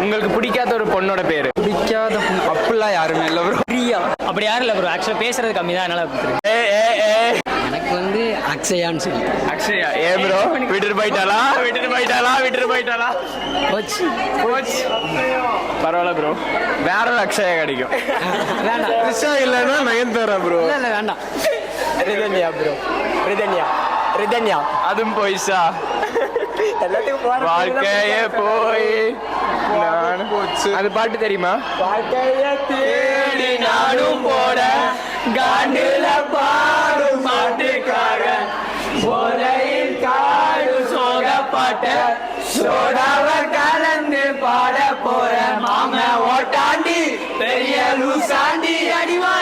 உங்களுக்கு பிடிக்காத ஒரு பொண்ணோட பேரு? பிடிக்காத அப்படிலாம் யாருமே இல்லை ப்ரோ. பிரியா அப்படி யாரும் இல்லை ப்ரோ. ஆக்சுவலாக பேசுறது கம்மி தான், அதனால எனக்கு வந்து அக்ஷயான்னு சொல்லி. அக்ஷயா. ஏன் ப்ரோ விட்டுட்டு போயிட்டாளா? கோச் பரவாயில்ல ப்ரோ, வேற ஒரு அக்ஷயா கிடைக்கும். வேண்டாம். த்ரிஷா இல்லைன்னா நயன்தாரா ப்ரோ. இல்லை வேண்டாம். ரிதன்யா அதுவும் போயிசா. எல்லாத்துக்கும் வாழ்க்கையே போய் அது பாட்டு தெரியுமா? வாழ்க்கையை தேடி நானும் போட காண்டில பாடும் பாட்டுக்காக போதையில் காடு சோகப்பாட்ட சோடாவ கலந்து பாட போற மாம ஓட்டாண்டி பெரிய லூசாண்டி அடிவா